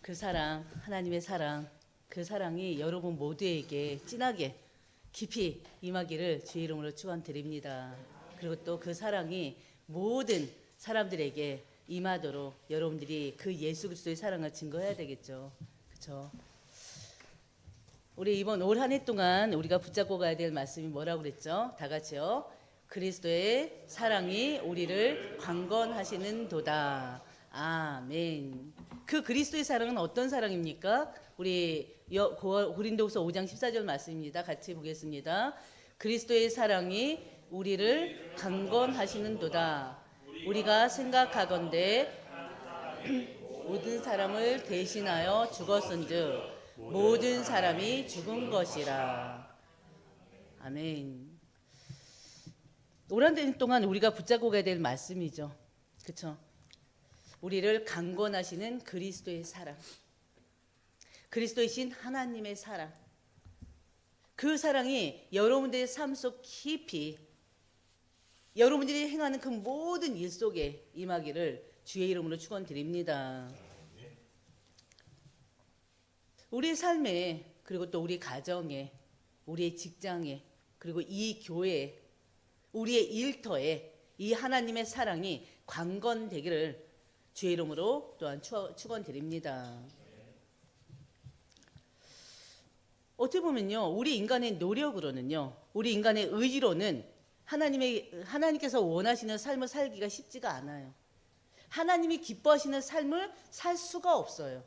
그 사랑, 하나님의 사랑, 그 사랑이 여러분 모두에게 진하게 깊이 임하기를 주의 이름으로 축원드립니다. 그리고 또 그 사랑이 모든 사람들에게 임하도록 여러분들이 그 예수 그리스도의 사랑을 증거해야 되겠죠. 그렇죠? 우리 이번 올 한 해 동안 우리가 붙잡고 가야 될 말씀이 뭐라고 그랬죠? 다 같이요. 그리스도의 사랑이 우리를 강건하시는 도다. 아멘. 그 그리스도의 사랑은 어떤 사랑입니까? 우리 고린도후서 5장 14절 말씀입니다. 같이 보겠습니다. 그리스도의 사랑이 우리를 강건하시는 도다. 우리가 생각하건대 모든 사람을 대신하여 죽었은즉 모든 사람이 죽은 것이라. 아멘. 올 한 해 동안 우리가 붙잡고 가야 될 말씀이죠. 그렇죠? 우리를 강건하시는 그리스도의 사랑, 그리스도이신 하나님의 사랑, 그 사랑이 여러분들의 삶 속 깊이 여러분들이 행하는 그 모든 일 속에 임하기를 주의 이름으로 축원드립니다. 우리의 삶에, 그리고 또 우리 가정에, 우리의 직장에, 그리고 이 교회에, 우리의 일터에 이 하나님의 사랑이 강건되기를 주의 이름으로 또한 축원드립니다. 어떻게 보면요, 우리 인간의 노력으로는요, 우리 인간의 의지로는 하나님께서 원하시는 삶을 살기가 쉽지가 않아요. 하나님이 기뻐하시는 삶을 살 수가 없어요.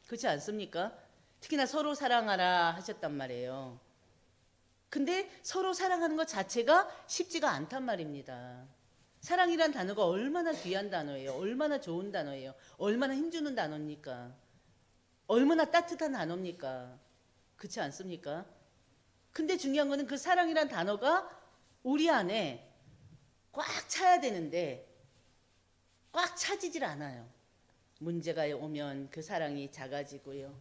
그렇지 않습니까? 특히나 서로 사랑하라 하셨단 말이에요. 근데 서로 사랑하는 것 자체가 쉽지가 않단 말입니다. 사랑이란 단어가 얼마나 귀한 단어예요. 얼마나 좋은 단어예요. 얼마나 힘주는 단어입니까? 얼마나 따뜻한 단어입니까? 그렇지 않습니까? 근데 중요한 거는 그 사랑이란 단어가 우리 안에 꽉 차야 되는데 꽉 차지질 않아요. 문제가 오면 그 사랑이 작아지고요.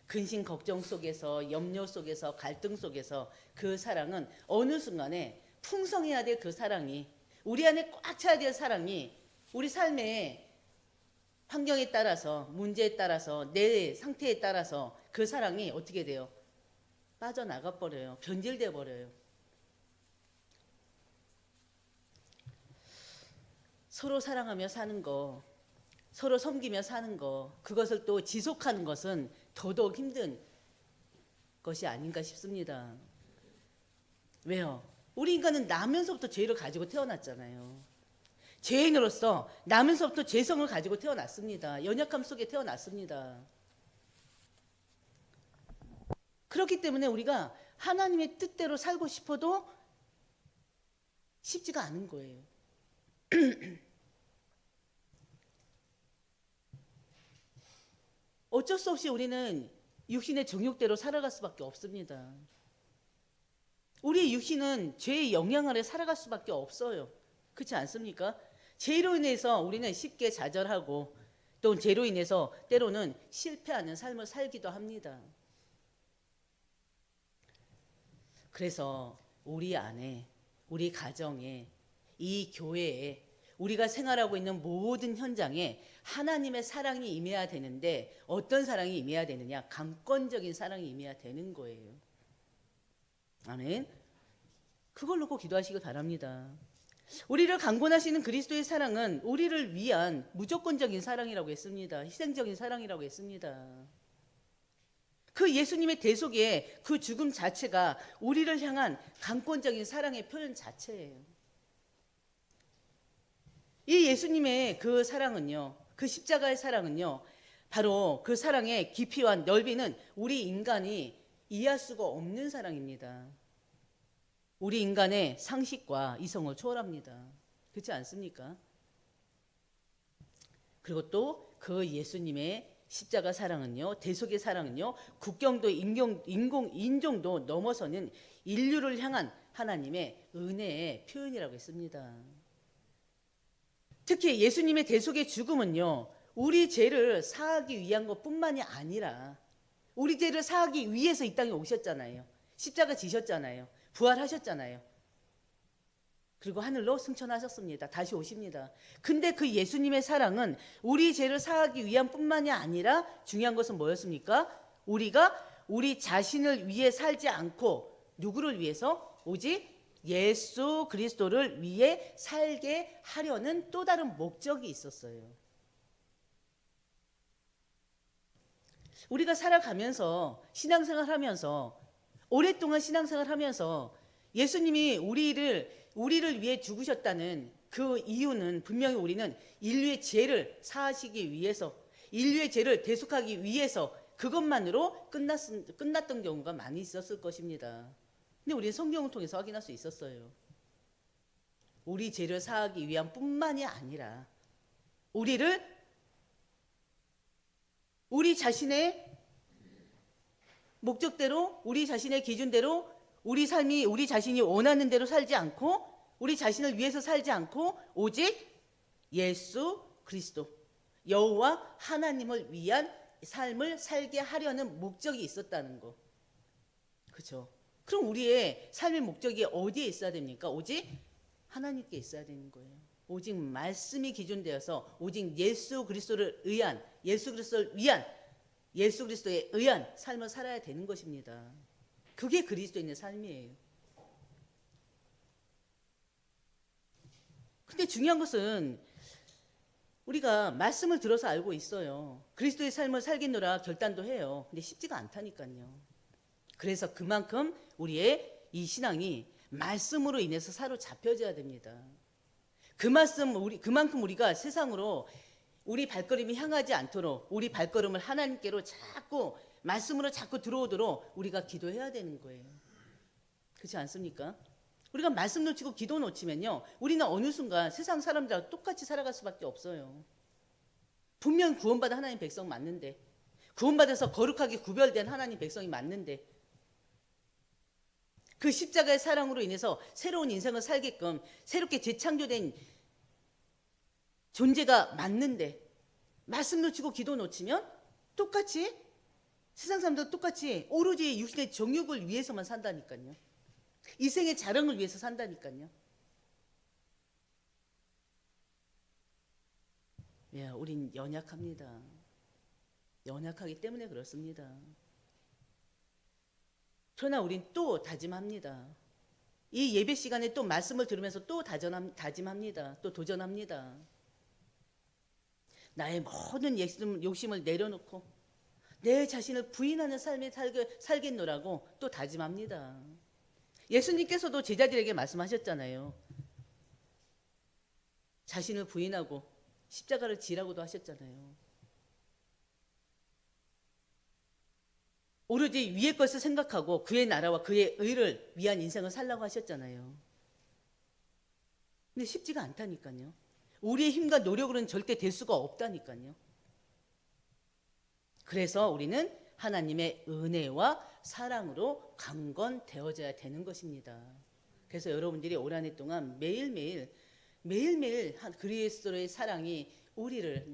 근심 걱정 속에서, 염려 속에서, 갈등 속에서 그 사랑은 어느 순간에 풍성해야 될 그 사랑이, 우리 안에 꽉 차야 될 사랑이 우리 삶의 환경에 따라서, 문제에 따라서, 내 상태에 따라서 그 사랑이 어떻게 돼요? 빠져나가 버려요. 변질돼 버려요. 서로 사랑하며 사는 거, 서로 섬기며 사는 거, 그것을 또 지속하는 것은 더더욱 힘든 것이 아닌가 싶습니다. 왜요? 우리 인간은 나면서부터 죄를 가지고 태어났잖아요. 죄인으로서 나면서부터 죄성을 가지고 태어났습니다. 연약함 속에 태어났습니다. 그렇기 때문에 우리가 하나님의 뜻대로 살고 싶어도 쉽지가 않은 거예요. 어쩔 수 없이 우리는 육신의 정욕대로 살아갈 수밖에 없습니다. 우리의 육신은 죄의 영향 아래 살아갈 수밖에 없어요. 그렇지 않습니까? 죄로 인해서 우리는 쉽게 좌절하고 또 죄로 인해서 때로는 실패하는 삶을 살기도 합니다. 그래서 우리 안에, 우리 가정에, 이 교회에, 우리가 생활하고 있는 모든 현장에 하나님의 사랑이 임해야 되는데 어떤 사랑이 임해야 되느냐? 강권적인 사랑이 임해야 되는 거예요. 아멘. 그걸 놓고 기도하시길 바랍니다. 우리를 강권하시는 그리스도의 사랑은 우리를 위한 무조건적인 사랑이라고 했습니다. 희생적인 사랑이라고 했습니다. 그 예수님의 대속의 그 죽음 자체가 우리를 향한 강권적인 사랑의 표현 자체예요. 이 예수님의 그 사랑은요, 그 십자가의 사랑은요, 바로 그 사랑의 깊이와 넓이는 우리 인간이 이해할 수가 없는 사랑입니다. 우리 인간의 상식과 이성을 초월합니다. 그렇지 않습니까? 그리고 또 그 예수님의 십자가 사랑은요, 대속의 사랑은요, 국경도 인종도 넘어서는 인류를 향한 하나님의 은혜의 표현이라고 했습니다. 특히 예수님의 대속의 죽음은요, 우리 죄를 사하기 위한 것뿐만이 아니라 우리 죄를 사하기 위해서 이 땅에 오셨잖아요. 십자가 지셨잖아요. 부활하셨잖아요. 그리고 하늘로 승천하셨습니다. 다시 오십니다. 근데 그 예수님의 사랑은 우리 죄를 사하기 위한 뿐만이 아니라 중요한 것은 뭐였습니까? 우리가 우리 자신을 위해 살지 않고 누구를 위해서? 오직 예수 그리스도를 위해 살게 하려는 또 다른 목적이 있었어요. 우리가 살아가면서 신앙생활 하면서 오랫동안 신앙생활 하면서 예수님이 우리를 위해 죽으셨다는 그 이유는 분명히 우리는 인류의 죄를 사하시기 위해서, 인류의 죄를 대속하기 위해서 그것만으로 끝났던 경우가 많이 있었을 것입니다. 근데 우리는 성경을 통해서 확인할 수 있었어요. 우리 죄를 사하기 위한 뿐만이 아니라 우리 자신의 목적대로, 우리 자신의 기준대로 우리 삶이 우리 자신이 원하는 대로 살지 않고 우리 자신을 위해서 살지 않고 오직 예수 그리스도 여호와 하나님을 위한 삶을 살게 하려는 목적이 있었다는 거. 그렇죠? 그럼 우리의 삶의 목적이 어디에 있어야 됩니까? 오직 하나님께 있어야 되는 거예요. 오직 말씀이 기준되어서 오직 예수 그리스도를 위한 예수 그리스도에 의한 삶을 살아야 되는 것입니다. 그게 그리스도인의 삶이에요. 근데 중요한 것은 우리가 말씀을 들어서 알고 있어요. 그리스도의 삶을 살겠노라 결단도 해요. 근데 쉽지가 않다니까요. 그래서 그만큼 우리의 이 신앙이 말씀으로 인해서 사로잡혀져야 됩니다. 그만큼 우리가 세상으로 우리 발걸음이 향하지 않도록 우리 발걸음을 하나님께로 자꾸 말씀으로 자꾸 들어오도록 우리가 기도해야 되는 거예요. 그렇지 않습니까? 우리가 말씀 놓치고 기도 놓치면요, 우리는 어느 순간 세상 사람들하고 똑같이 살아갈 수밖에 없어요. 분명 구원받은 하나님 백성 맞는데, 구원받아서 거룩하게 구별된 하나님 백성이 맞는데, 그 십자가의 사랑으로 인해서 새로운 인생을 살게끔 새롭게 재창조된 존재가 맞는데, 말씀 놓치고 기도 놓치면 똑같이 세상 사람들 똑같이 오로지 육신의 정욕을 위해서만 산다니까요. 이생의 자랑을 위해서 산다니까요. 예, 우린 연약합니다. 연약하기 때문에 그렇습니다. 그러나 우린 또 다짐합니다. 이 예배 시간에 또 말씀을 들으면서 또 다짐합니다. 또 도전합니다. 나의 모든 욕심을 내려놓고 내 자신을 부인하는 삶을 살겠노라고 또 다짐합니다. 예수님께서도 제자들에게 말씀하셨잖아요. 자신을 부인하고 십자가를 지라고도 하셨잖아요. 오로지 위의 것을 생각하고 그의 나라와 그의 의를 위한 인생을 살라고 하셨잖아요. 근데 쉽지가 않다니까요. 우리의 힘과 노력으로는 절대 될 수가 없다니까요. 그래서 우리는 하나님의 은혜와 사랑으로 강건되어져야 되는 것입니다. 그래서 여러분들이 올 한 해 동안 매일매일 그리스도의 사랑이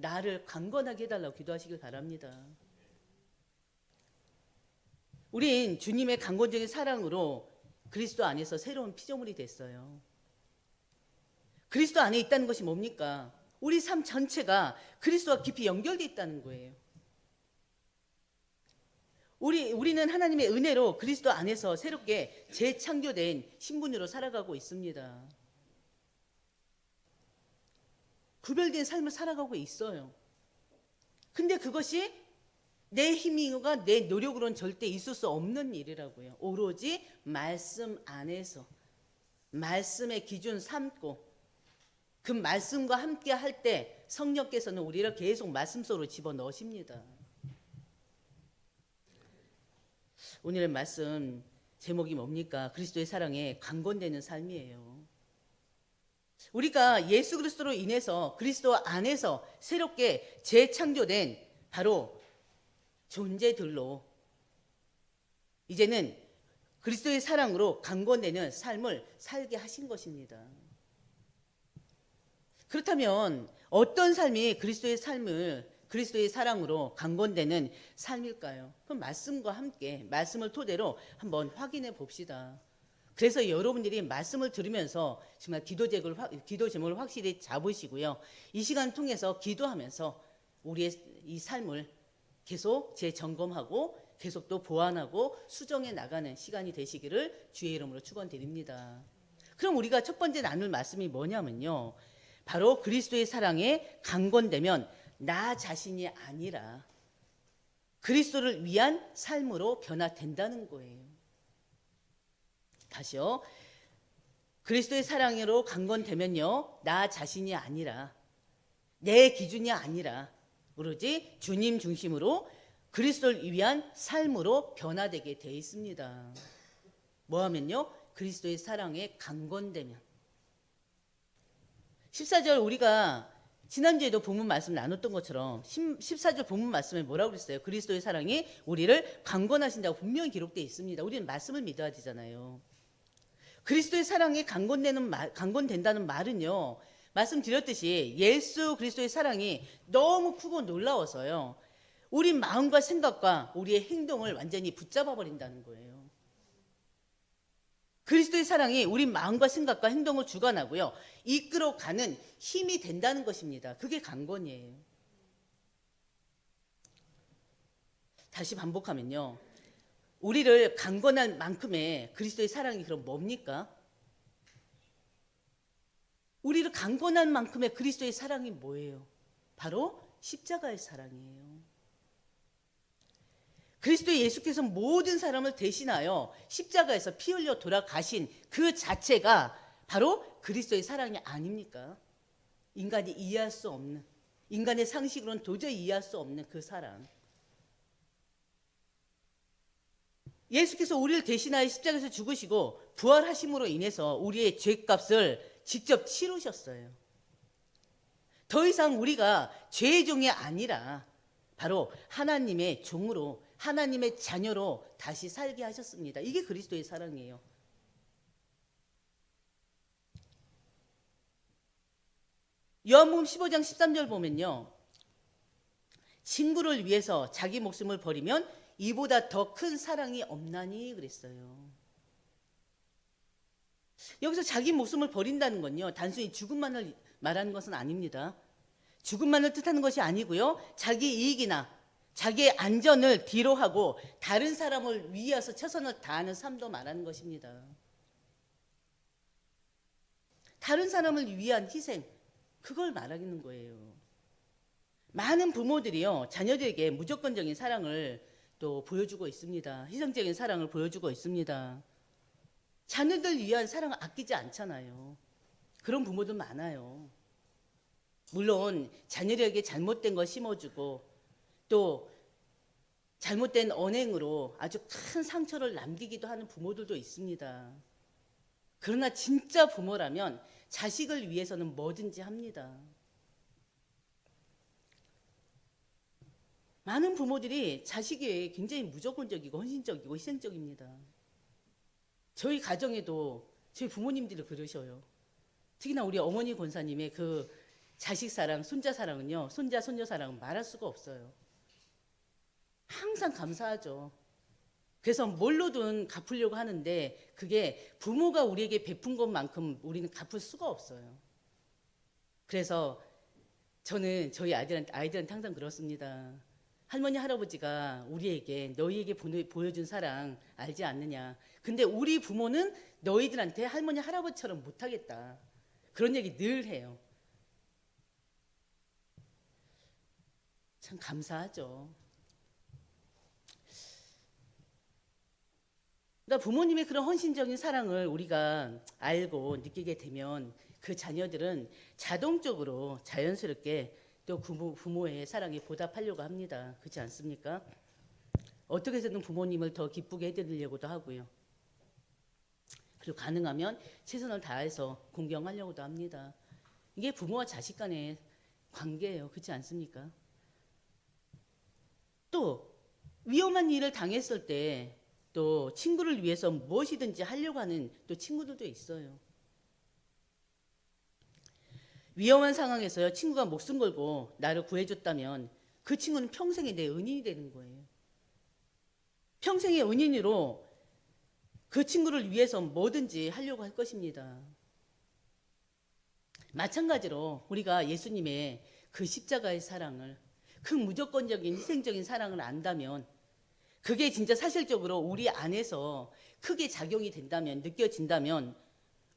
나를 강건하게 해달라고 기도하시길 바랍니다. 우린 주님의 강건적인 사랑으로 그리스도 안에서 새로운 피조물이 됐어요. 그리스도 안에 있다는 것이 뭡니까? 우리 삶 전체가 그리스도와 깊이 연결되어 있다는 거예요. 우리는 하나님의 은혜로 그리스도 안에서 새롭게 재창조된 신분으로 살아가고 있습니다. 구별된 삶을 살아가고 있어요. 근데 그것이 내 힘과 내 노력으로는 절대 있을 수 없는 일이라고요. 오로지 말씀 안에서 말씀의 기준 삼고 그 말씀과 함께 할 때 성령께서는 우리를 계속 말씀 속으로 집어넣으십니다. 오늘의 말씀 제목이 뭡니까? 그리스도의 사랑에 강건되는 삶이에요. 우리가 예수 그리스도로 인해서 그리스도 안에서 새롭게 재창조된 바로 존재들로 이제는 그리스도의 사랑으로 강건되는 삶을 살게 하신 것입니다. 그렇다면 어떤 삶이 그리스도의 사랑으로 강건되는 삶일까요? 그럼 말씀과 함께 말씀을 토대로 한번 확인해 봅시다. 그래서 여러분들이 말씀을 들으면서 정말 기도 제목을 확실히 잡으시고요. 이 시간 통해서 기도하면서 우리의 이 삶을 계속 재점검하고 계속 또 보완하고 수정해 나가는 시간이 되시기를 주의 이름으로 축원드립니다. 그럼 우리가 첫 번째 나눌 말씀이 뭐냐면요. 바로 그리스도의 사랑에 강건되면 나 자신이 아니라 그리스도를 위한 삶으로 변화된다는 거예요. 다시요. 그리스도의 사랑으로 강건되면요. 나 자신이 아니라 내 기준이 아니라 오로지 주님 중심으로 그리스도를 위한 삶으로 변화되게 되어 있습니다. 뭐하면요? 그리스도의 사랑에 강건되면. 14절 우리가 지난주에도 본문 말씀 나눴던 것처럼 14절 본문 말씀에 뭐라고 그랬어요? 그리스도의 사랑이 우리를 강건하신다고 분명히 기록되어 있습니다. 우리는 말씀을 믿어야 되잖아요. 그리스도의 사랑에 강건된다는 말은요. 말씀드렸듯이 예수 그리스도의 사랑이 너무 크고 놀라워서요. 우리 마음과 생각과 우리의 행동을 완전히 붙잡아 버린다는 거예요. 그리스도의 사랑이 우리 마음과 생각과 행동을 주관하고요. 이끌어가는 힘이 된다는 것입니다. 그게 강건이에요. 다시 반복하면요. 우리를 강건할 만큼의 그리스도의 사랑이 그럼 뭡니까? 우리를 강건할 만큼의 그리스도의 사랑이 뭐예요? 바로 십자가의 사랑이에요. 그리스도 예수께서 모든 사람을 대신하여 십자가에서 피 흘려 돌아가신 그 자체가 바로 그리스도의 사랑이 아닙니까? 인간이 이해할 수 없는, 인간의 상식으로는 도저히 이해할 수 없는 그 사랑. 예수께서 우리를 대신하여 십자가에서 죽으시고 부활하심으로 인해서 우리의 죄값을 직접 치르셨어요. 더 이상 우리가 죄의 종이 아니라 바로 하나님의 종으로, 하나님의 자녀로 다시 살게 하셨습니다. 이게 그리스도의 사랑이에요. 요한복음 15장 13절 보면요. 친구를 위해서 자기 목숨을 버리면 이보다 더 큰 사랑이 없나니 그랬어요. 여기서 자기 목숨을 버린다는 건요. 단순히 죽음만을 말하는 것은 아닙니다. 죽음만을 뜻하는 것이 아니고요. 자기 이익이나 자기의 안전을 뒤로 하고 다른 사람을 위해서 최선을 다하는 삶도 말하는 것입니다. 다른 사람을 위한 희생, 그걸 말하는 거예요. 많은 부모들이요, 자녀들에게 무조건적인 사랑을 또 보여주고 있습니다. 희생적인 사랑을 보여주고 있습니다. 자녀들 위한 사랑을 아끼지 않잖아요. 그런 부모들 많아요. 물론 자녀들에게 잘못된 거 심어주고 또 잘못된 언행으로 아주 큰 상처를 남기기도 하는 부모들도 있습니다. 그러나 진짜 부모라면 자식을 위해서는 뭐든지 합니다. 많은 부모들이 자식에게 굉장히 무조건적이고 헌신적이고 희생적입니다. 저희 가정에도 저희 부모님들이 그러셔요. 특히나 우리 어머니 권사님의 그 자식 사랑, 손자 사랑은요, 손자, 손녀 사랑은 말할 수가 없어요. 항상 감사하죠. 그래서 뭘로든 갚으려고 하는데 그게 부모가 우리에게 베푼 것만큼 우리는 갚을 수가 없어요. 그래서 저는 저희 아이들한테 항상 그렇습니다. 할머니 할아버지가 우리에게 너희에게 보여준 사랑 알지 않느냐. 근데 우리 부모는 너희들한테 할머니 할아버지처럼 못하겠다. 그런 얘기 늘 해요. 참 감사하죠. 그러니까 부모님의 그런 헌신적인 사랑을 우리가 알고 느끼게 되면 그 자녀들은 자동적으로 자연스럽게 또 부모의 사랑에 보답하려고 합니다. 그렇지 않습니까? 어떻게 해서든 부모님을 더 기쁘게 해드리려고도 하고요. 그리고 가능하면 최선을 다해서 공경하려고도 합니다. 이게 부모와 자식 간의 관계예요. 그렇지 않습니까? 또 위험한 일을 당했을 때 또 친구를 위해서 무엇이든지 하려고 하는 또 친구들도 있어요. 위험한 상황에서요, 친구가 목숨 걸고 나를 구해줬다면 그 친구는 평생의 내 은인이 되는 거예요. 평생의 은인으로 그 친구를 위해서 뭐든지 하려고 할 것입니다. 마찬가지로 우리가 예수님의 그 십자가의 사랑을, 그 무조건적인 희생적인 사랑을 안다면, 그게 진짜 사실적으로 우리 안에서 크게 작용이 된다면, 느껴진다면,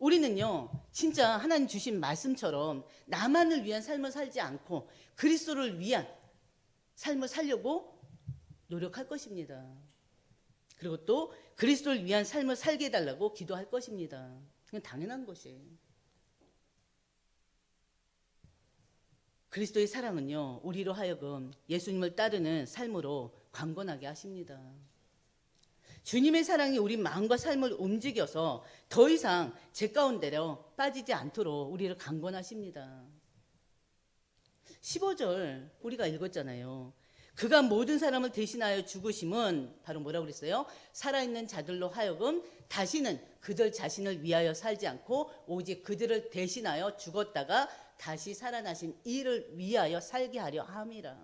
우리는요 진짜 하나님 주신 말씀처럼 나만을 위한 삶을 살지 않고 그리스도를 위한 삶을 살려고 노력할 것입니다. 그리고 또 그리스도를 위한 삶을 살게 해달라고 기도할 것입니다. 그건 당연한 것이에요. 그리스도의 사랑은요 우리로 하여금 예수님을 따르는 삶으로 강건하게 하십니다. 주님의 사랑이 우리 마음과 삶을 움직여서 더 이상 죄 가운데로 빠지지 않도록 우리를 강건하십니다. 15절 우리가 읽었잖아요. 그가 모든 사람을 대신하여 죽으심은 바로 뭐라고 그랬어요? 살아있는 자들로 하여금 다시는 그들 자신을 위하여 살지 않고 오직 그들을 대신하여 죽었다가 다시 살아나신 이를 위하여 살게 하려 함이라.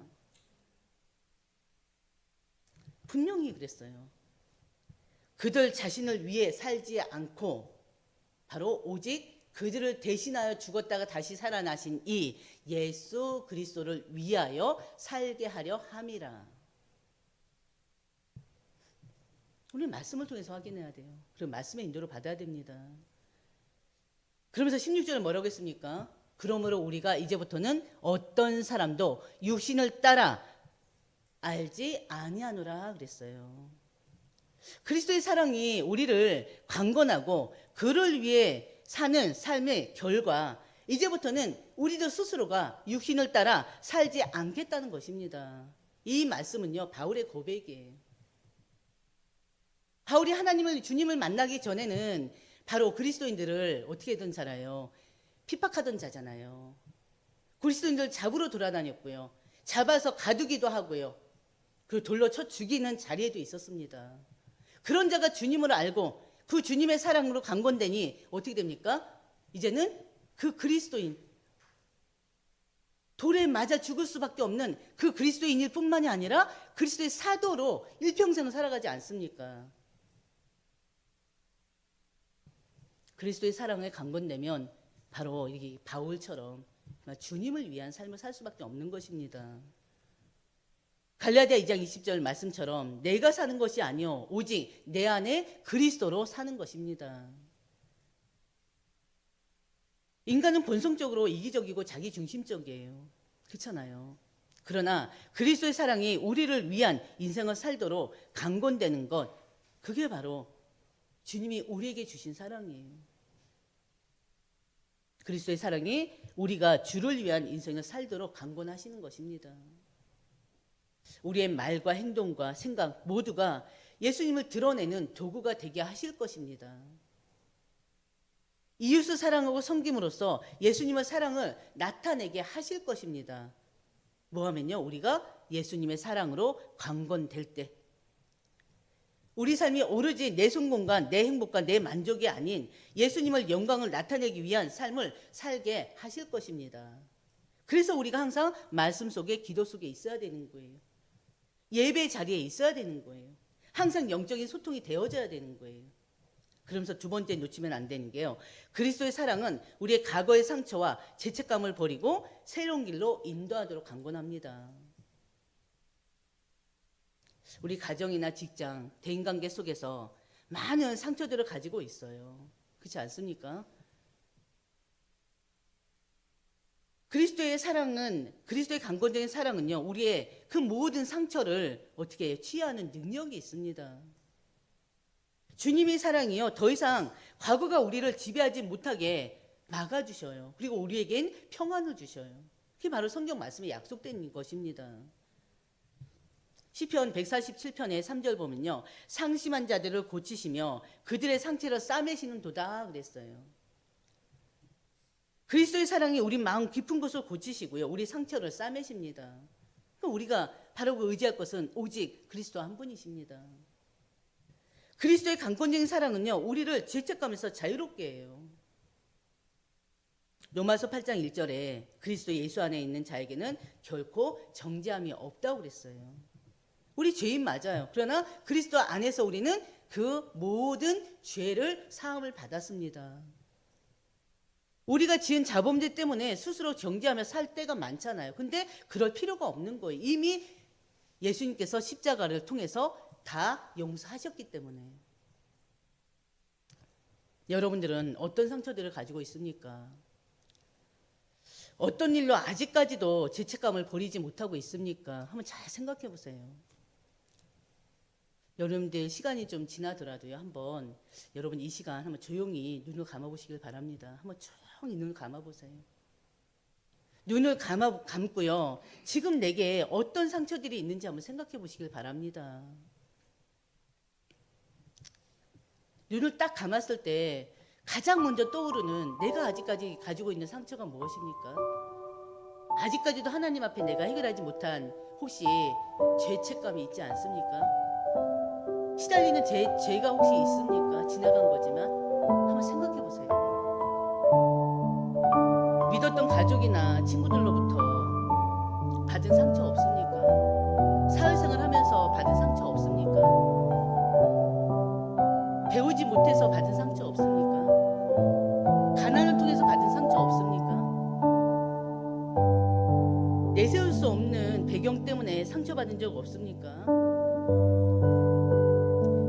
분명히 그랬어요. 그들 자신을 위해 살지 않고 바로 오직 그들을 대신하여 죽었다가 다시 살아나신 이 예수 그리스도를 위하여 살게 하려 함이라. 우리 말씀을 통해서 확인해야 돼요. 그리고 말씀의 인도를 받아야 됩니다. 그러면서 16절에 뭐라고 했습니까? 그러므로 우리가 이제부터는 어떤 사람도 육신을 따라 알지 아니하노라 그랬어요. 그리스도의 사랑이 우리를 강건하고 그를 위해 사는 삶의 결과, 이제부터는 우리들 스스로가 육신을 따라 살지 않겠다는 것입니다. 이 말씀은요 바울의 고백이에요. 바울이 하나님을, 주님을 만나기 전에는 바로 그리스도인들을 어떻게든 살아요? 핍박하던 자잖아요. 그리스도인들 잡으러 돌아다녔고요, 잡아서 가두기도 하고요, 그리고 돌로 쳐 죽이는 자리에도 있었습니다. 그런 자가 주님을 알고 그 주님의 사랑으로 강건되니 어떻게 됩니까? 이제는 그 그리스도인, 돌에 맞아 죽을 수밖에 없는 그 그리스도인일 뿐만이 아니라 그리스도의 사도로 일평생을 살아가지 않습니까? 그리스도의 사랑에 강건되면 바로 이 바울처럼 주님을 위한 삶을 살 수밖에 없는 것입니다. 갈라디아 2장 20절 말씀처럼 내가 사는 것이 아니요 오직 내 안에 그리스도로 사는 것입니다. 인간은 본성적으로 이기적이고 자기중심적이에요. 그렇잖아요. 그러나 그리스도의 사랑이 우리를 위한 인생을 살도록 강건되는 것, 그게 바로 주님이 우리에게 주신 사랑이에요. 그리스도의 사랑이 우리가 주를 위한 인생을 살도록 강건하시는 것입니다. 우리의 말과 행동과 생각 모두가 예수님을 드러내는 도구가 되게 하실 것입니다. 이웃을 사랑하고 섬김으로써 예수님의 사랑을 나타내게 하실 것입니다. 뭐하면요, 우리가 예수님의 사랑으로 강건될 때, 우리 삶이 오로지 내 성공과 내 행복과 내 만족이 아닌 예수님을 영광을 나타내기 위한 삶을 살게 하실 것입니다. 그래서 우리가 항상 말씀 속에, 기도 속에 있어야 되는 거예요. 예배 자리에 있어야 되는 거예요. 항상 영적인 소통이 되어져야 되는 거예요. 그러면서 두 번째 놓치면 안 되는 게요, 그리스도의 사랑은 우리의 과거의 상처와 죄책감을 버리고 새로운 길로 인도하도록 강건합니다. 우리 가정이나 직장, 대인관계 속에서 많은 상처들을 가지고 있어요. 그렇지 않습니까? 그리스도의 사랑은, 그리스도의 강건적인 사랑은요, 우리의 그 모든 상처를 어떻게 치유하는 능력이 있습니다. 주님의 사랑이요, 더 이상 과거가 우리를 지배하지 못하게 막아주셔요. 그리고 우리에겐 평안을 주셔요. 그게 바로 성경 말씀에 약속된 것입니다. 시편 147편의 3절 보면요, 상심한 자들을 고치시며 그들의 상처를 싸매시는 도다 그랬어요. 그리스도의 사랑이 우리 마음 깊은 곳을 고치시고요, 우리 상처를 싸매십니다. 우리가 바로 의지할 것은 오직 그리스도 한 분이십니다. 그리스도의 강권적인 사랑은요, 우리를 죄책감에서 자유롭게 해요. 로마서 8장 1절에 그리스도 예수 안에 있는 자에게는 결코 정죄함이 없다고 그랬어요. 우리 죄인 맞아요. 그러나 그리스도 안에서 우리는 그 모든 죄를 사함을 받았습니다. 우리가 지은 자범죄 때문에 스스로 정죄하며 살 때가 많잖아요. 근데 그럴 필요가 없는 거예요. 이미 예수님께서 십자가를 통해서 다 용서하셨기 때문에. 여러분들은 어떤 상처들을 가지고 있습니까? 어떤 일로 아직까지도 죄책감을 버리지 못하고 있습니까? 한번 잘 생각해 보세요. 여러분들 시간이 좀 지나더라도요. 한번 여러분 이 시간 한번 조용히 눈을 감아보시길 바랍니다. 한번 조용히 눈을 감아보세요. 눈을 감고요. 지금 내게 어떤 상처들이 있는지 한번 생각해 보시길 바랍니다. 눈을 딱 감았을 때 가장 먼저 떠오르는 내가 아직까지 가지고 있는 상처가 무엇입니까? 아직까지도 하나님 앞에 내가 해결하지 못한 혹시 죄책감이 있지 않습니까? 시달리는 죄가 혹시 있습니까? 지나간 거지만 한번 생각해 보세요. 믿었던 가족이나 친구들로부터 받은 상처 없습니까? 사회생활 하면서 받은 상처 없습니까? 배우지 못해서 받은 상처 없습니까? 가난을 통해서 받은 상처 없습니까? 내세울 수 없는 배경 때문에 상처받은 적 없습니까?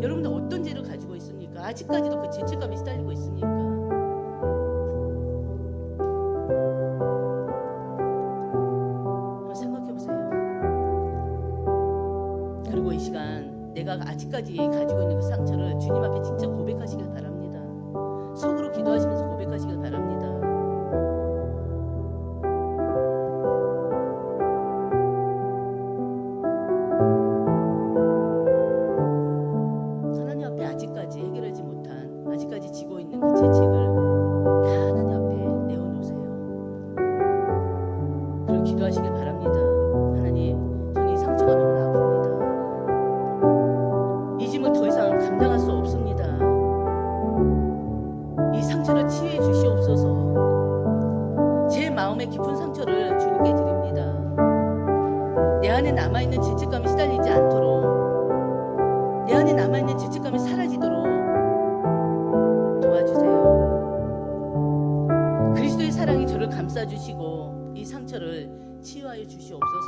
여러분들 어떤 죄를 가지고 있습니까? 아직까지도 그 죄책감이 시달리고 있습니까? 한번 생각해 보세요. 그리고 이 시간 내가 아직까지 가지고 있는 그 상처를 주님 앞에 진짜 고백하시길 바랍니다. 속으로 기도하시면서 고백하시길 바랍니다. 하나님 앞에 아직까지 해결하지 못한, 아직까지 지고 있는 그 죄책을 다 하나님 앞에 내어놓으세요. 그리고 기도하시길 바랍니다. 하나님, 저는 이 상처가 너무나 아픕니다. 이 짐을 더 이상 감당할 수 없습니다. 이 상처를 치유해 주시옵소서. 제 마음의 깊은 상처를 주님께 드립니다. 내 안에 남아있는 죄책감이 시달리지 않도록, 내 안에 남아있는 죄책감이 사라지도록 도와주세요. 그리스도의 사랑이 저를 감싸주시고 이 상처를 치유하여 주시옵소서.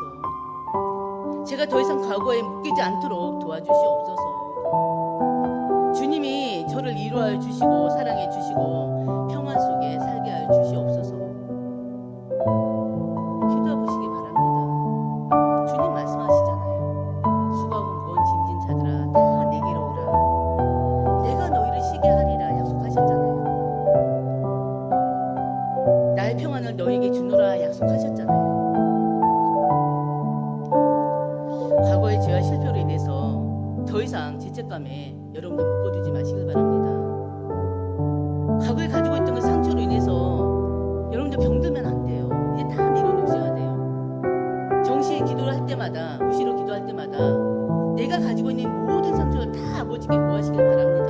제가 더 이상 과거에 묶이지 않도록 도와주시옵소서. 주님이 저를 위로하여 주시고 사랑해 주시고 평안 속에 살게 하여 주시옵소서. 기도해 보시기 바랍니다. 주님 말씀하시잖아요. 수고하고 무거운 짐진 자들아 다 내게로 오라. 내가 너희를 쉬게 하리라 약속하셨잖아요. 나의 평안을 너희에게 주노라 약속하셨잖아요. 과거의 죄와 실패로 인해서 더 이상 죄책감에 여러분들 묶어두지 마시길 바랍니다. 과거에 가지고 있던 그 상처로 인해서 여러분들 병들면 안 돼요. 이제 다 내려놓으셔야 돼요. 정시에 기도를 할 때마다, 무시로 기도할 때마다 내가 가지고 있는 모든 상처를 다 아버지께 구하시길 바랍니다.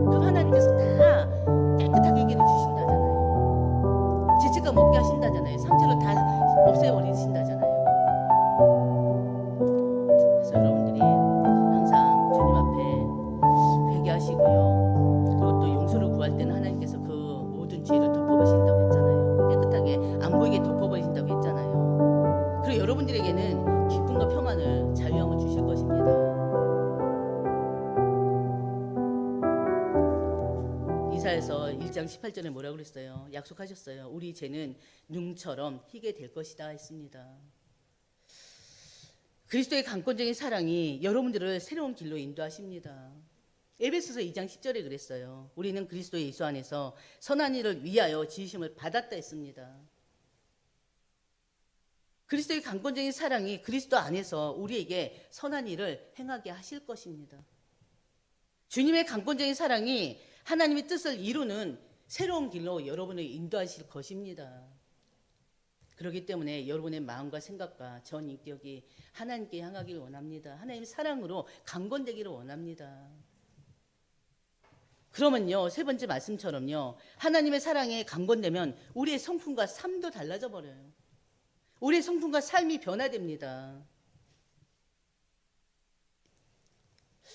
그럼 하나님께서 다 깨끗하게 해결해 주신다잖아요. 죄책감 없게 하신다잖아요. 상처를 다 없애버리신다잖아요. 그래서 여러분들이 항상 주님 앞에 회개하시고요. 그리고 또 용서를 구할 때는 하나님께서 그 모든 죄를 덮어버리신다고 했잖아요. 깨끗하게 안 보이게 덮어버리신다고 했잖아요. 그리고 여러분들에게는 기쁨과 평안을, 자유함을 주실 것입니다. 이사야서 1장 18절에 뭐라고 그랬어요? 약속하셨어요. 우리 죄는 눈처럼 희게 될 것이다 했습니다. 그리스도의 강권적인 사랑이 여러분들을 새로운 길로 인도하십니다. 에베소서 2장 10절에 그랬어요. 우리는 그리스도 예수 안에서 선한 일을 위하여 지으심을 받았다 했습니다. 그리스도의 강권적인 사랑이 그리스도 안에서 우리에게 선한 일을 행하게 하실 것입니다. 주님의 강권적인 사랑이 하나님의 뜻을 이루는 새로운 길로 여러분을 인도하실 것입니다. 그렇기 때문에 여러분의 마음과 생각과 전 인격이 하나님께 향하기를 원합니다. 하나님의 사랑으로 강건되기를 원합니다. 그러면요, 세 번째 말씀처럼요, 하나님의 사랑에 강건되면 우리의 성품과 삶도 달라져 버려요. 우리의 성품과 삶이 변화됩니다.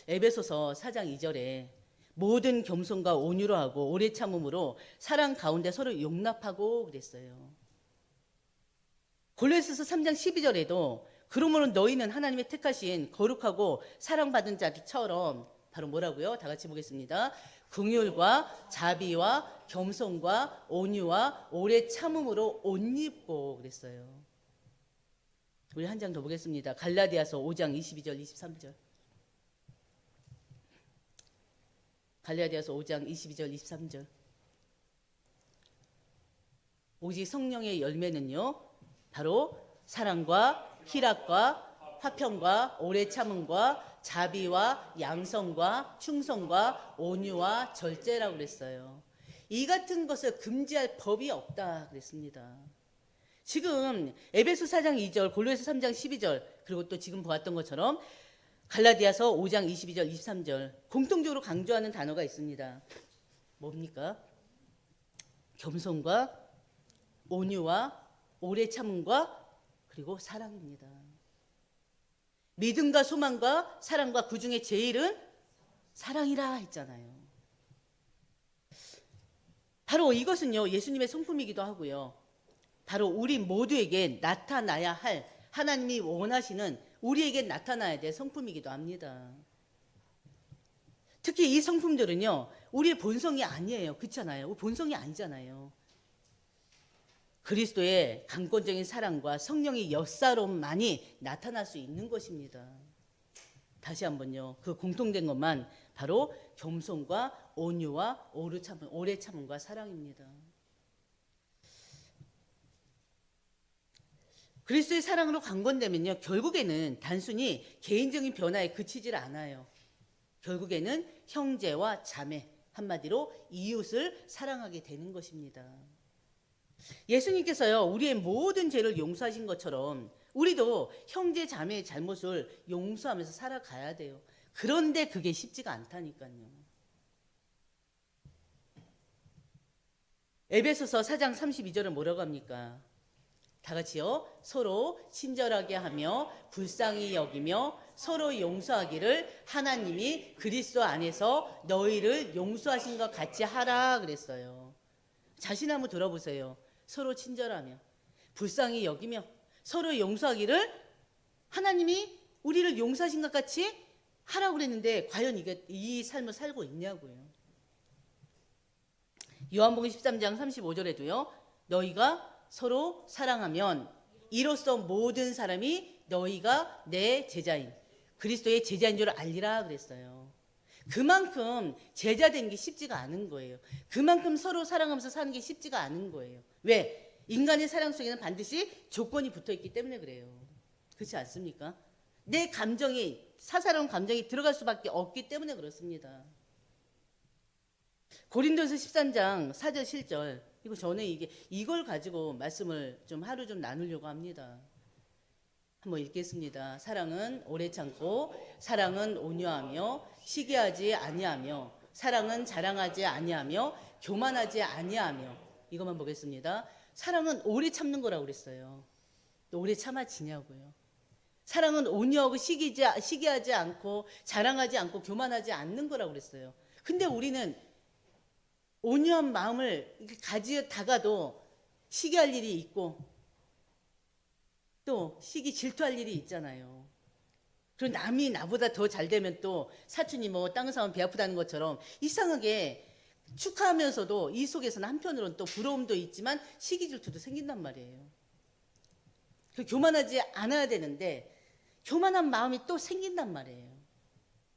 에베소서 4장 2절에 모든 겸손과 온유로 하고 오래 참음으로 사랑 가운데 서로 용납하고 그랬어요. 골로새서 3장 12절에도 그러므로 너희는 하나님의 택하신 거룩하고 사랑받은 자들처럼 바로 뭐라고요? 다 같이 보겠습니다. 긍휼과 자비와 겸손과 온유와 오래 참음으로 옷 입고 그랬어요. 우리 한 장 더 보겠습니다. 갈라디아서 5장 22절 23절. 갈라디아서 5장 22절 23절. 오직 성령의 열매는요, 바로 사랑과 희락과 화평과 오래 참음과 자비와 양성과 충성과 온유와 절제라고 그랬어요. 이 같은 것을 금지할 법이 없다 그랬습니다. 지금 에베소 4장 2절, 골로새서 3장 12절, 그리고 또 지금 보았던 것처럼 갈라디아서 5장 22절, 23절 공통적으로 강조하는 단어가 있습니다. 뭡니까? 겸손과 온유와 오래 참음과 그리고 사랑입니다. 믿음과 소망과 사랑과 그 중에 제일은 사랑이라 했잖아요. 바로 이것은요, 예수님의 성품이기도 하고요. 바로 우리 모두에게 나타나야 할 하나님이 원하시는 우리에게 나타나야 될 성품이기도 합니다. 특히 이 성품들은요, 우리의 본성이 아니에요. 그렇잖아요. 본성이 아니잖아요. 그리스도의 강권적인 사랑과 성령의 역사로만이 나타날 수 있는 것입니다. 다시 한번요. 그 공통된 것만 바로 겸손과 온유와 오래 참음과 사랑입니다. 그리스도의 사랑으로 강권되면요, 결국에는 단순히 개인적인 변화에 그치질 않아요. 결국에는 형제와 자매, 한마디로 이웃을 사랑하게 되는 것입니다. 예수님께서요, 우리의 모든 죄를 용서하신 것처럼 우리도 형제 자매의 잘못을 용서하면서 살아가야 돼요. 그런데 그게 쉽지가 않다니까요. 에베소서 4장 32절은 뭐라고 합니까? 다 같이요. 서로 친절하게 하며 불쌍히 여기며 서로 용서하기를 하나님이 그리스도 안에서 너희를 용서하신 것 같이 하라 그랬어요. 자신 한번 들어보세요. 서로 친절하며 불쌍히 여기며 서로 용서하기를 하나님이 우리를 용서하신 것 같이 하라고 그랬는데 과연 이 삶을 살고 있냐고요. 요한복음 13장 35절에도요. 너희가 서로 사랑하면 이로써 모든 사람이 너희가 내 제자인 그리스도의 제자인 줄 알리라 그랬어요. 그만큼 제자 되는 게 쉽지가 않은 거예요. 그만큼 서로 사랑하면서 사는 게 쉽지가 않은 거예요. 왜? 인간의 사랑 속에는 반드시 조건이 붙어 있기 때문에 그래요. 그렇지 않습니까? 내 감정이 사사로운 감정이 들어갈 수밖에 없기 때문에 그렇습니다. 고린도서 13장 4절 7절 이거 전에 이걸 가지고 말씀을 좀 하루 좀 나누려고 합니다. 한번 읽겠습니다. 사랑은 오래 참고 사랑은 온유하며 시기하지 아니하며 사랑은 자랑하지 아니하며 교만하지 아니하며 이것만 보겠습니다. 사랑은 오래 참는 거라고 그랬어요. 또 오래 참아지냐고요. 사랑은 온유하고 시기하지 않고 자랑하지 않고 교만하지 않는 거라고 그랬어요. 근데 우리는 온유한 마음을 가지다가도 시기할 일이 있고 또 질투할 일이 있잖아요. 그리고 남이 나보다 더 잘 되면 또 사촌이 뭐 땅 사면 배 아프다는 것처럼 이상하게 축하하면서도 이 속에서는 한편으로는 또 부러움도 있지만 시기 질투도 생긴단 말이에요. 교만하지 않아야 되는데 교만한 마음이 또 생긴단 말이에요.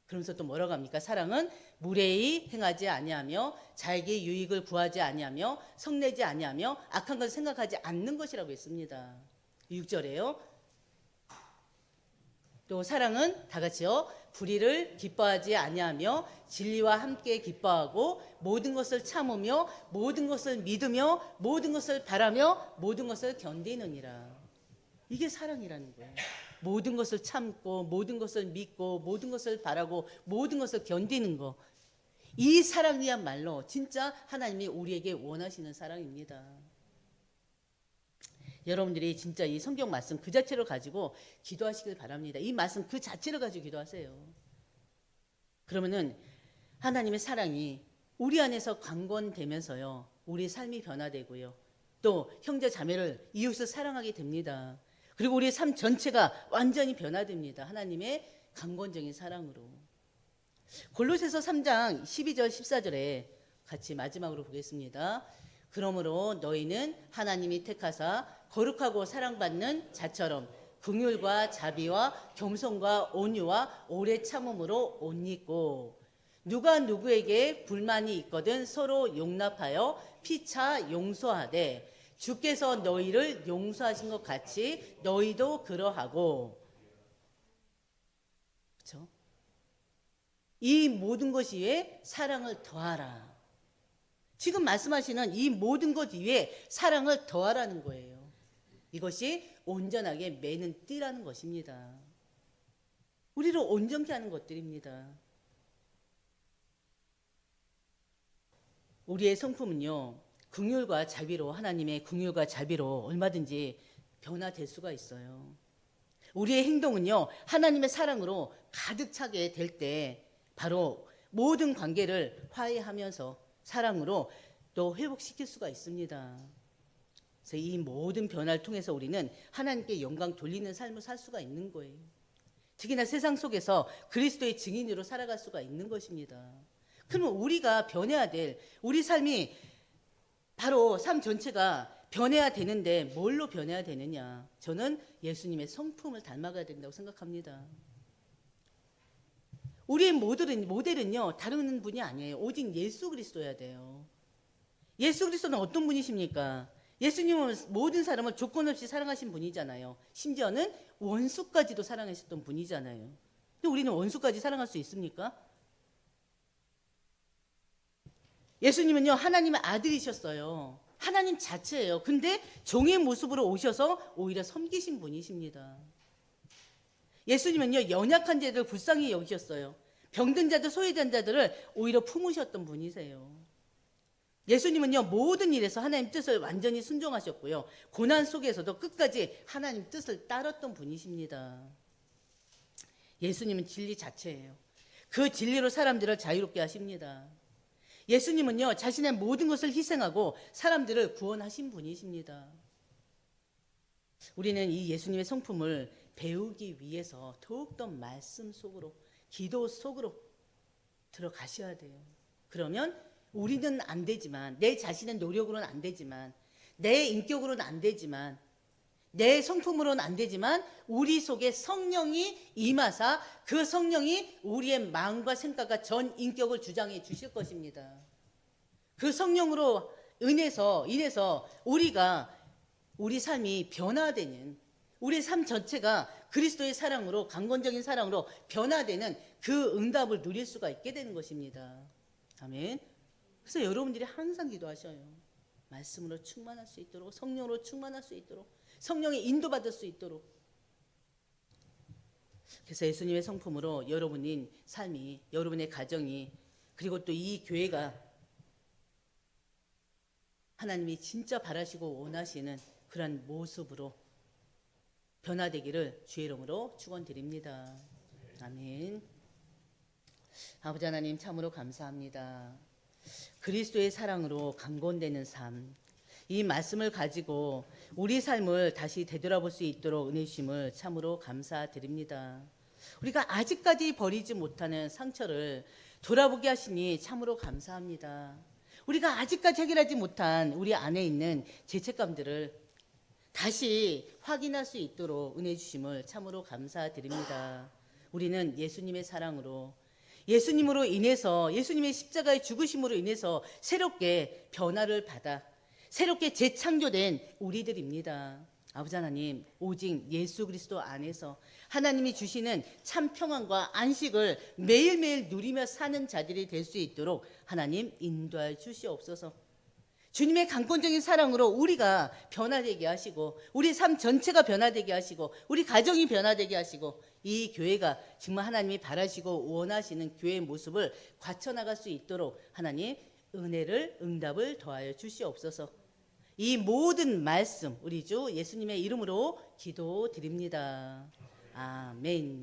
그러면서 또 뭐라고 합니까? 사랑은 무례히 행하지 아니하며 자기 유익을 구하지 아니하며 성내지 아니하며 악한 것을 생각하지 않는 것이라고 했습니다. 6절에요. 또 사랑은 다 같이요. 불의를 기뻐하지 아니하며 진리와 함께 기뻐하고 모든 것을 참으며 모든 것을 믿으며 모든 것을 바라며 모든 것을 견디느니라. 이게 사랑이라는 거예요. 모든 것을 참고 모든 것을 믿고 모든 것을 바라고 모든 것을 견디는 거. 이 사랑이야말로 진짜 하나님이 우리에게 원하시는 사랑입니다. 여러분들이 진짜 이 성경 말씀 그 자체를 가지고 기도하시길 바랍니다. 이 말씀 그 자체를 가지고 기도하세요. 그러면은 하나님의 사랑이 우리 안에서 강건되면서요, 우리 삶이 변화되고요, 또 형제 자매를 이웃을 사랑하게 됩니다. 그리고 우리의 삶 전체가 완전히 변화됩니다. 하나님의 강건적인 사랑으로. 골로새서 3장 12절 14절에 같이 마지막으로 보겠습니다. 그러므로 너희는 하나님이 택하사 거룩하고 사랑받는 자처럼 긍휼과 자비와 겸손과 온유와 오래 참음으로 옷 입고, 누가 누구에게 불만이 있거든 서로 용납하여 피차 용서하되 주께서 너희를 용서하신 것 같이 너희도 그러하고. 그렇죠? 이 모든 것 위에 사랑을 더하라. 지금 말씀하시는 이 모든 것 위에 사랑을 더하라는 거예요. 이것이 온전하게 매는 띠라는 것입니다. 우리를 온전케 하는 것들입니다. 우리의 성품은요, 긍휼과 자비로, 하나님의 긍휼과 자비로 얼마든지 변화될 수가 있어요. 우리의 행동은요, 하나님의 사랑으로 가득 차게 될 때 바로 모든 관계를 화해하면서 사랑으로 또 회복시킬 수가 있습니다. 그래서 이 모든 변화를 통해서 우리는 하나님께 영광 돌리는 삶을 살 수가 있는 거예요. 특히나 세상 속에서 그리스도의 증인으로 살아갈 수가 있는 것입니다. 그러면 우리가 변해야 될, 우리 삶이 바로 삶 전체가 변해야 되는데 뭘로 변해야 되느냐? 저는 예수님의 성품을 닮아가야 된다고 생각합니다. 우리의 모델은요, 다른 분이 아니에요. 오직 예수 그리스도여야 돼요. 예수 그리스도는 어떤 분이십니까? 예수님은 모든 사람을 조건 없이 사랑하신 분이잖아요. 심지어는 원수까지도 사랑하셨던 분이잖아요. 근데 우리는 원수까지 사랑할 수 있습니까? 예수님은요, 하나님의 아들이셨어요. 하나님 자체예요. 근데 종의 모습으로 오셔서 오히려 섬기신 분이십니다. 예수님은요, 연약한 자들을 불쌍히 여기셨어요. 병든 자들, 소외된 자들을 오히려 품으셨던 분이세요. 예수님은요, 모든 일에서 하나님 뜻을 완전히 순종하셨고요, 고난 속에서도 끝까지 하나님 뜻을 따랐던 분이십니다. 예수님은 진리 자체예요. 그 진리로 사람들을 자유롭게 하십니다. 예수님은요, 자신의 모든 것을 희생하고 사람들을 구원하신 분이십니다. 우리는 이 예수님의 성품을 배우기 위해서 더욱더 말씀 속으로, 기도 속으로 들어가셔야 돼요. 그러면 우리는 안 되지만, 내 자신의 노력으로는 안 되지만, 내 인격으로는 안 되지만, 내 성품으로는 안 되지만 우리 속에 성령이 임하사 그 성령이 우리의 마음과 생각과 전 인격을 주장해 주실 것입니다. 그 성령으로 인해서 우리 삶이 변화되는, 우리 삶 전체가 그리스도의 사랑으로, 강건적인 사랑으로 변화되는 그 응답을 누릴 수가 있게 되는 것입니다. 아멘. 그래서 여러분들이 항상 기도하셔요. 말씀으로 충만할 수 있도록, 성령으로 충만할 수 있도록, 성령의 인도받을 수 있도록. 그래서 예수님의 성품으로 여러분의 삶이, 여러분의 가정이, 그리고 또 이 교회가 하나님이 진짜 바라시고 원하시는 그런 모습으로 변화되기를 주의 이름으로 축원드립니다. 아멘. 아버지 하나님, 참으로 감사합니다. 그리스도의 사랑으로 강건되는 삶, 이 말씀을 가지고 우리 삶을 다시 되돌아볼 수 있도록 은혜 주심을 참으로 감사드립니다. 우리가 아직까지 버리지 못하는 상처를 돌아보게 하시니 참으로 감사합니다. 우리가 아직까지 해결하지 못한 우리 안에 있는 죄책감들을 다시 확인할 수 있도록 은혜 주심을 참으로 감사드립니다. 우리는 예수님의 사랑으로, 예수님으로 인해서, 예수님의 십자가의 죽으심으로 인해서 새롭게 변화를 받아 새롭게 재창조된 우리들입니다. 아버지 하나님, 오직 예수 그리스도 안에서 하나님이 주시는 참 평안과 안식을 매일매일 누리며 사는 자들이 될 수 있도록 하나님 인도하여 주시옵소서. 주님의 강권적인 사랑으로 우리가 변화되게 하시고, 우리 삶 전체가 변화되게 하시고, 우리 가정이 변화되게 하시고, 이 교회가 정말 하나님이 바라시고 원하시는 교회의 모습을 갖춰나갈 수 있도록 하나님 은혜를, 응답을 더하여 주시옵소서. 이 모든 말씀 우리 주 예수님의 이름으로 기도드립니다. 아멘.